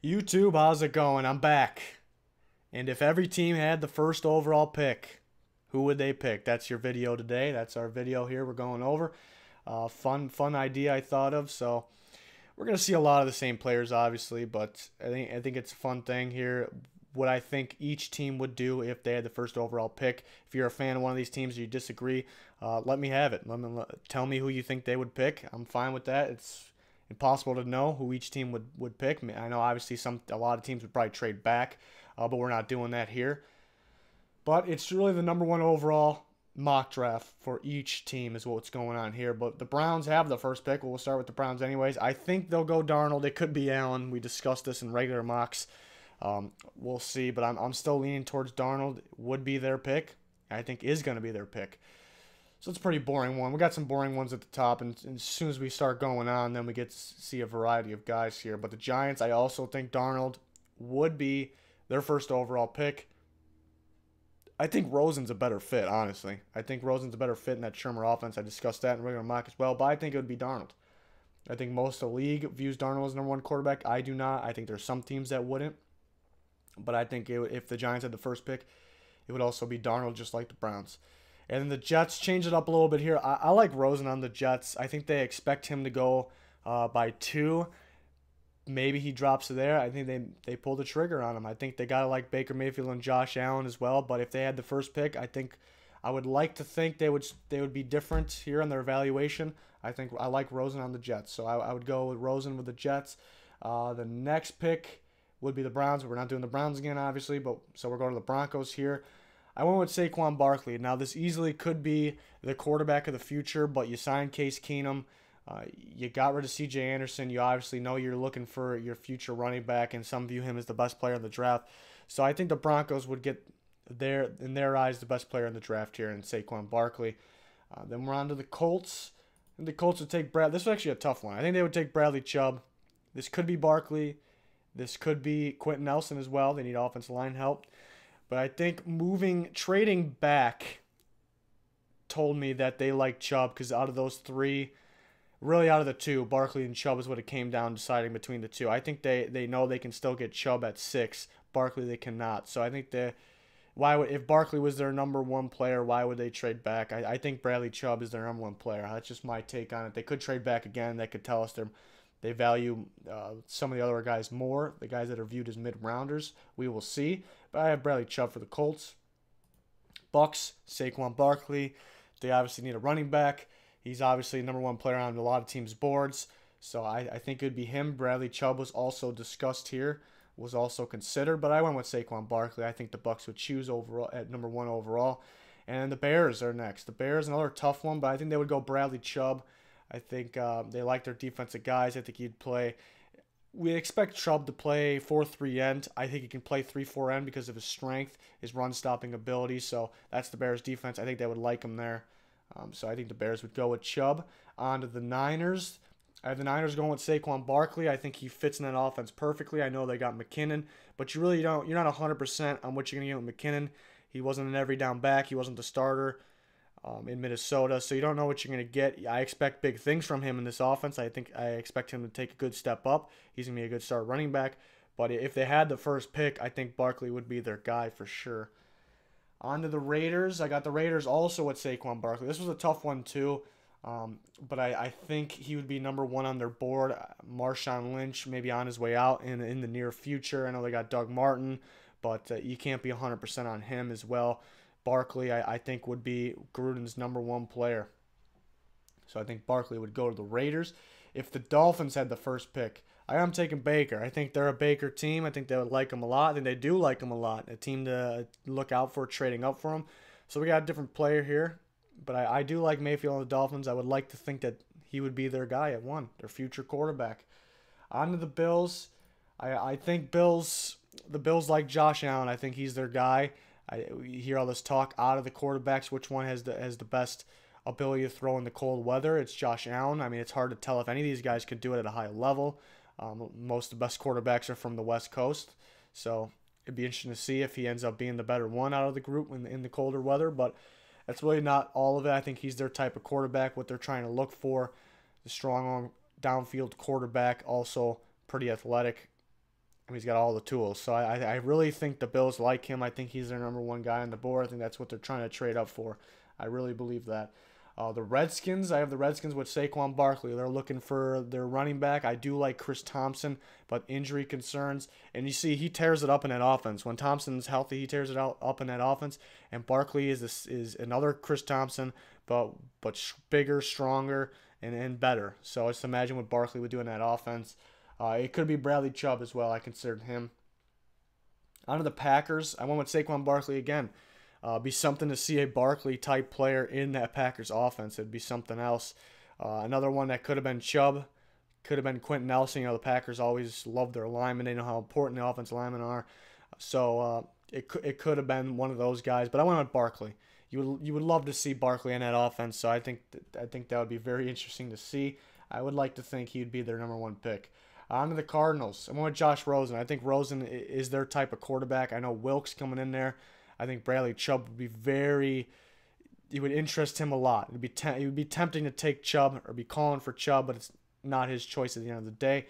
YouTube, how's it going? I'm back. And if every team had the first overall pick, who would they pick? That's your video today. That's our video here we're going over. Fun idea I thought of. So we're gonna see a lot of the same players, obviously, but I think it's a fun thing here. What I think each team would do if they had the first overall pick. If you're a fan of one of these teams or you disagree, let me have it. Tell me who you think they would pick. I'm fine with that. It's impossible to know who each team would pick. I know obviously a lot of teams would probably trade back, but we're not doing that here. But it's really the number one overall mock draft for each team is what's going on here. But the Browns have the first pick. We'll start with the Browns anyways. I think they'll go Darnold. It could be Allen. We discussed this in regular mocks. We'll see, but I'm still leaning towards Darnold. Would be their pick. I think is going to be their pick. So it's a pretty boring one. We got some boring ones at the top, and as soon as we start going on, then we get to see a variety of guys here. But the Giants, I also think Darnold would be their first overall pick. I think Rosen's a better fit, honestly. I think Rosen's a better fit in that Shermer offense. I discussed that in regular mock as well, but I think it would be Darnold. I think most of the league views Darnold as number one quarterback. I do not. I think there's some teams that wouldn't. But I think if the Giants had the first pick, it would also be Darnold, just like the Browns. And then the Jets change it up a little bit here. I like Rosen on the Jets. I think they expect him to go by 2. Maybe he drops there. I think they pull the trigger on him. I think they got to like Baker Mayfield and Josh Allen as well. But if they had the first pick, I would like to think they would be different here on their evaluation. I like Rosen on the Jets. So I would go with Rosen with the Jets. The next pick would be the Browns. We're not doing the Browns again, obviously, so we're going to the Broncos here. I went with Saquon Barkley. Now, this easily could be the quarterback of the future, but you signed Case Keenum. You got rid of C.J. Anderson. You obviously know you're looking for your future running back, and some view him as the best player in the draft. So I think the Broncos would get, in their eyes, the best player in the draft here in Saquon Barkley. Then we're on to the Colts. And the Colts would take Brad. This was actually a tough one. I think they would take Bradley Chubb. This could be Barkley. This could be Quentin Nelson as well. They need offensive line help. But I think trading back told me that they like Chubb because out of those three, really out of the two, Barkley and Chubb is what it came down deciding between the two. I think they know they can still get Chubb at 6. Barkley they cannot. So I think if Barkley was their number one player, why would they trade back? I think Bradley Chubb is their number one player. That's just my take on it. They could trade back again. That could tell us they value some of the other guys more, the guys that are viewed as mid-rounders. We will see. But I have Bradley Chubb for the Colts. Bucks, Saquon Barkley. They obviously need a running back. He's obviously the number one player on a lot of teams' boards. So I think it would be him. Bradley Chubb was also discussed here, was also considered. But I went with Saquon Barkley. I think the Bucks would choose overall at number 1 overall. And the Bears are next. The Bears, another tough one, but I think they would go Bradley Chubb. I think they like their defensive guys. I think he'd play. We expect Chubb to play 4-3 end. I think he can play 3-4 end because of his strength, his run-stopping ability. So that's the Bears' defense. I think they would like him there. So I think the Bears would go with Chubb. On to the Niners. I have the Niners going with Saquon Barkley. I think he fits in that offense perfectly. I know they got McKinnon, but you really don't. You're not 100% on what you're going to get with McKinnon. He wasn't an every down back. He wasn't the starter in Minnesota, so you don't know what you're going to get. I expect big things from him in this offense. I expect him to take a good step up. He's going to be a good start running back. But if they had the first pick, I think Barkley would be their guy for sure. On to the Raiders. I got the Raiders also with Saquon Barkley. This was a tough one too, but I think he would be number 1 on their board. Marshawn Lynch maybe on his way out in the near future. I know they got Doug Martin, but you can't be 100% on him as well. Barkley, I think, would be Gruden's number 1 player. So I think Barkley would go to the Raiders. If the Dolphins had the first pick, I am taking Baker. I think they're a Baker team. I think they would like him a lot. I think they do like him a lot. A team to look out for, trading up for him. So we got a different player here. But I do like Mayfield on the Dolphins. I would like to think that he would be their guy at 1, their future quarterback. On to the Bills. I think the Bills like Josh Allen. I think he's their guy. You hear all this talk out of the quarterbacks, which one has the best ability to throw in the cold weather. It's Josh Allen. I mean, it's hard to tell if any of these guys could do it at a high level. Most of the best quarterbacks are from the West Coast, so it'd be interesting to see if he ends up being the better one out of the group in the colder weather, but that's really not all of it. I think he's their type of quarterback, what they're trying to look for. The strong downfield quarterback, also pretty athletic. He's got all the tools. So I really think the Bills like him. I think he's their number one guy on the board. I think that's what they're trying to trade up for. I really believe that. The Redskins, I have the Redskins with Saquon Barkley. They're looking for their running back. I do like Chris Thompson, but injury concerns. And you see, he tears it up in that offense. When Thompson's healthy, he tears it up in that offense. And Barkley is another Chris Thompson, but bigger, stronger, and better. So just imagine what Barkley would do in that offense. It could be Bradley Chubb as well. I considered him. On to the Packers. I went with Saquon Barkley again. Be something to see a Barkley type player in that Packers offense. It'd be something else. Another one that could have been Chubb, could have been Quentin Nelson. The Packers always love their linemen. They know how important the offensive linemen are. So it could have been one of those guys. But I went with Barkley. You would love to see Barkley in that offense. So I think that would be very interesting to see. I would like to think he'd be their number one pick. On to the Cardinals. I went with Josh Rosen. I think Rosen is their type of quarterback. I know Wilkes coming in there. I think Bradley Chubb would be it would interest him a lot. It would be tempting to take Chubb or be calling for Chubb, but it's not his choice at the end of the day.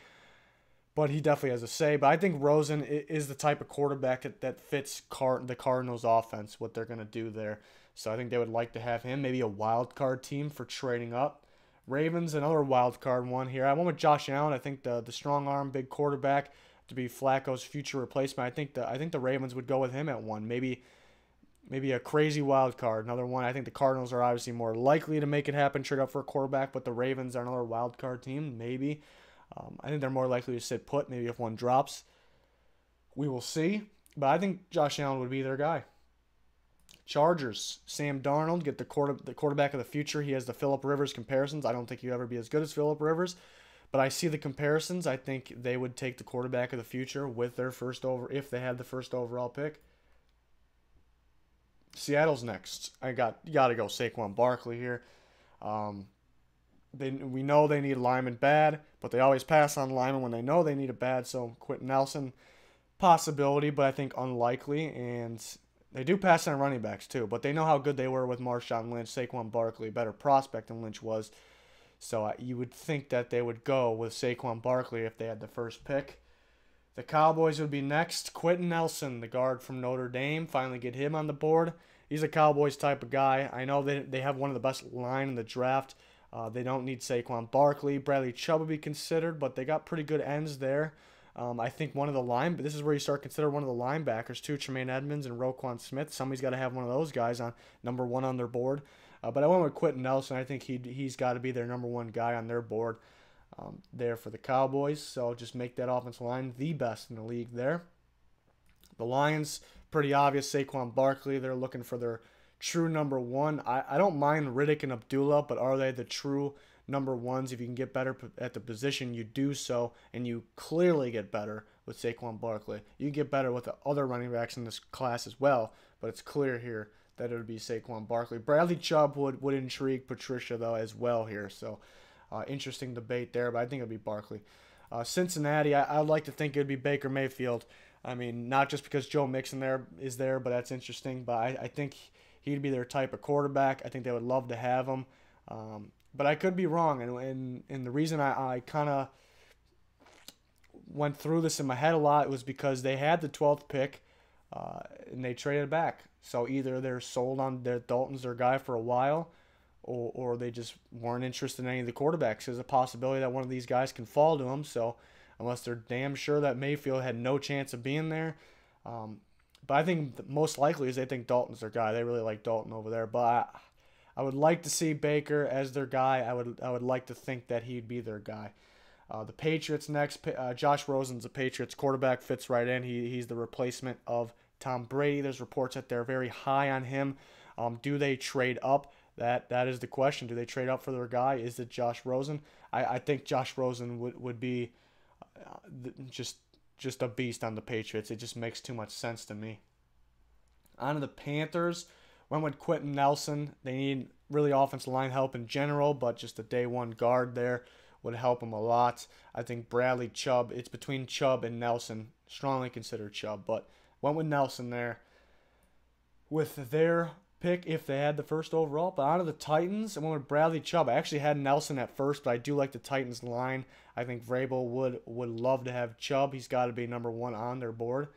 But he definitely has a say. But I think Rosen is the type of quarterback that fits the Cardinals' offense, what they're going to do there. So I think they would like to have him. Maybe a wild card team for trading up. Ravens, another wild card one here. I went with Josh Allen. I think the strong arm, big quarterback to be Flacco's future replacement. I think the Ravens would go with him at one. Maybe a crazy wild card, another one. I think the Cardinals are obviously more likely to make it happen, trade up for a quarterback, but the Ravens are another wild card team, maybe. I think they're more likely to sit put, maybe if one drops. We will see, but I think Josh Allen would be their guy. Chargers, Sam Darnold, get the quarterback of the future. He has the Phillip Rivers comparisons. I don't think he'll ever be as good as Phillip Rivers, but I see the comparisons. I think they would take the quarterback of the future with their if they had the first overall pick. Seattle's next. You got to go Saquon Barkley here. We know they need linemen bad, but they always pass on linemen when they know they need it bad. So Quentin Nelson, possibility, but I think unlikely. And they do pass on running backs too, but they know how good they were with Marshawn Lynch. Saquon Barkley, better prospect than Lynch was. So you would think that they would go with Saquon Barkley if they had the first pick. The Cowboys would be next. Quentin Nelson, the guard from Notre Dame, finally get him on the board. He's a Cowboys type of guy. I know they have one of the best line in the draft. They don't need Saquon Barkley. Bradley Chubb would be considered, but they got pretty good ends there. I think this is where you start considering one of the linebackers too, Tremaine Edmonds and Roquan Smith. Somebody's got to have one of those guys on number one on their board. But I went with Quentin Nelson. I think he's got to be their number one guy on their board there for the Cowboys. So just make that offensive line the best in the league there. The Lions, pretty obvious, Saquon Barkley. They're looking for their true number one. I don't mind Riddick and Abdullah, but are they the true number ones? If you can get better at the position, you do so, and you clearly get better with Saquon Barkley. You get better with the other running backs in this class as well, but it's clear here that it would be Saquon Barkley. Bradley Chubb would intrigue Patricia, though, as well here. So interesting debate there, but I think it would be Barkley. Cincinnati, I'd like to think it would be Baker Mayfield. I mean, not just because Joe Mixon is there, but that's interesting. But I think he'd be their type of quarterback. I think they would love to have him. But I could be wrong. And the reason I kind of went through this in my head a lot was because they had the 12th pick and they traded it back. So either they're sold on Dalton's their guy for a while, or they just weren't interested in any of the quarterbacks. There's a possibility that one of these guys can fall to them. So unless they're damn sure that Mayfield had no chance of being there. But I think the most likely is they think Dalton's their guy. They really like Dalton over there. But I would like to see Baker as their guy. I would like to think that he'd be their guy. The Patriots next. Josh Rosen's a Patriots quarterback. Fits right in. He's the replacement of Tom Brady. There's reports that they're very high on him. Do they trade up? That is the question. Do they trade up for their guy? Is it Josh Rosen? I think Josh Rosen would be just a beast on the Patriots. It just makes too much sense to me. On to the Panthers. Went with Quentin Nelson. They need really offensive line help in general, but just a day one guard there would help them a lot. I think Bradley Chubb, it's between Chubb and Nelson. Strongly consider Chubb, but went with Nelson there. With their pick if they had the first overall. But out of the Titans, I went with Bradley Chubb. I actually had Nelson at first, but I do like the Titans line. I think Vrabel would love to have Chubb. He's got to be number one on their board.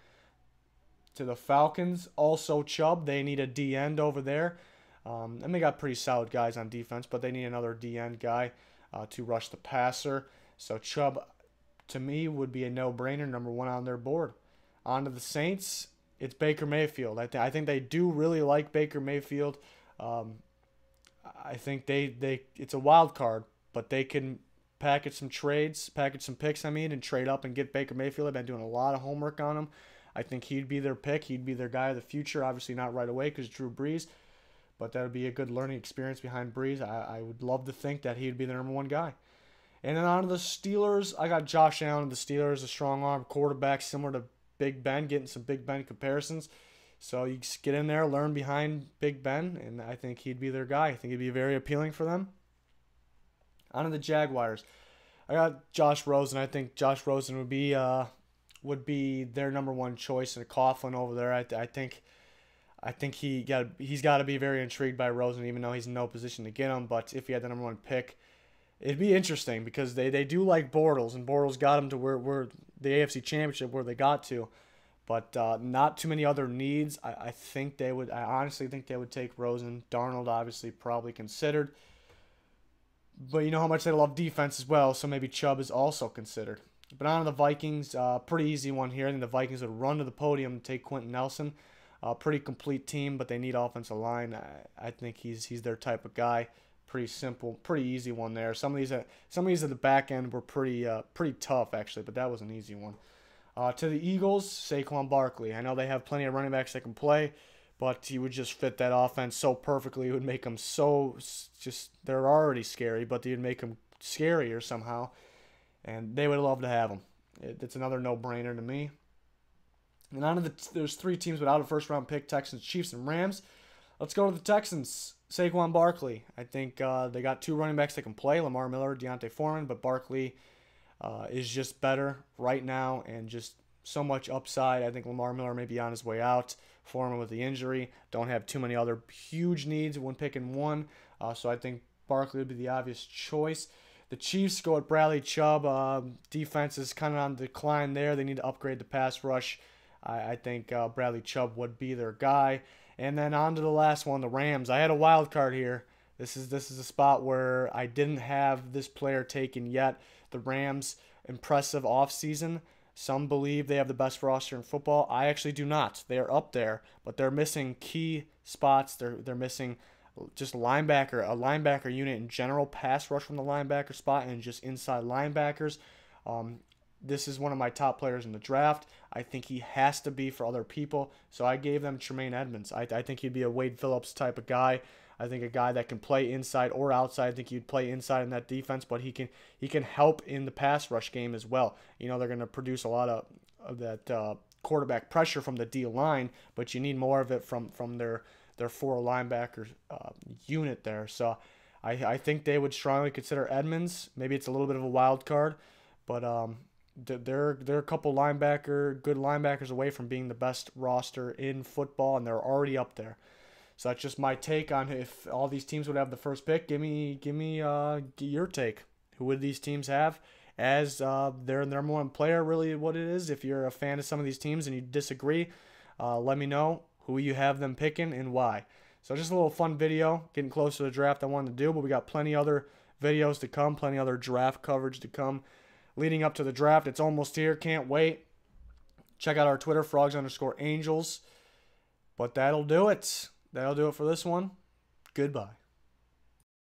To the Falcons, also Chubb. They need a D end over there. And they got pretty solid guys on defense, but they need another D end guy to rush the passer. So Chubb, to me, would be a no-brainer, number one on their board. On to the Saints, it's Baker Mayfield. I think they do really like Baker Mayfield. I think it's a wild card, but they can package some picks, and trade up and get Baker Mayfield. I've been doing a lot of homework on him. I think he'd be their pick. He'd be their guy of the future. Obviously not right away because Drew Brees, but that would be a good learning experience behind Brees. I would love to think that he'd be the number one guy. And then on to the Steelers, I got Josh Allen of the Steelers, a strong arm quarterback similar to Big Ben, getting some Big Ben comparisons. So you just get in there, learn behind Big Ben, and I think he'd be their guy. I think he'd be very appealing for them. On to the Jaguars, I got Josh Rosen. I think Josh Rosen would be their number one choice. And Coughlin over there, I think he's got to be very intrigued by Rosen, even though he's in no position to get him. But if he had the number one pick, it'd be interesting because they do like Bortles, and Bortles got him to where the AFC Championship where they got to, but not too many other needs. I honestly think they would take Rosen. Darnold obviously probably considered, but you know how much they love defense as well, so maybe Chubb is also considered. But on to the Vikings, pretty easy one here. I think the Vikings would run to the podium and take Quentin Nelson. Pretty complete team, but they need offensive line. I think he's their type of guy. Pretty simple, pretty easy one there. Some of these at the back end were pretty tough actually, but that was an easy one. To the Eagles, Saquon Barkley. I know they have plenty of running backs that can play, but he would just fit that offense so perfectly. It would make them they're already scary, but they would make them scarier somehow, and they would love to have him. It's another no-brainer to me. And on to there's three teams without a first-round pick: Texans, Chiefs, and Rams. Let's go to the Texans. Saquon Barkley. I think they got two running backs that can play, Lamar Miller, Deontay Foreman, but Barkley is just better right now and just so much upside. I think Lamar Miller may be on his way out. Foreman with the injury. Don't have too many other huge needs when picking one. So I think Barkley would be the obvious choice. The Chiefs go with Bradley Chubb. Defense is kind of on the decline there. They need to upgrade the pass rush. I think Bradley Chubb would be their guy. And then on to the last one, the Rams. I had a wild card here. This is a spot where I didn't have this player taken yet. The Rams, impressive offseason. Some believe they have the best roster in football. I actually do not. They are up there, but they're missing key spots. They're missing just a linebacker unit in general, pass rush from the linebacker spot, and just inside linebackers. This is one of my top players in the draft. I think he has to be for other people, so I gave them Tremaine Edmunds. I think he'd be a Wade Phillips type of guy. I think a guy that can play inside or outside. I think he'd play inside in that defense, but he can help in the pass rush game as well. You know, they're going to produce a lot of that quarterback pressure from the D line, but you need more of it from their four linebacker unit there. So I think they would strongly consider Edmunds. Maybe it's a little bit of a wild card, but they're a couple good linebackers away from being the best roster in football, and they're already up there. So that's just my take on if all these teams would have the first pick. Give me your take. Who would these teams have as their number one player? Really, what it is. If you're a fan of some of these teams and you disagree, let me know who you have them picking and why. So just a little fun video, getting close to the draft I wanted to do, but we got plenty other videos to come, plenty other draft coverage to come. Leading up to the draft, it's almost here. Can't wait. Check out our Twitter, frogs_angels. But that'll do it. That'll do it for this one. Goodbye.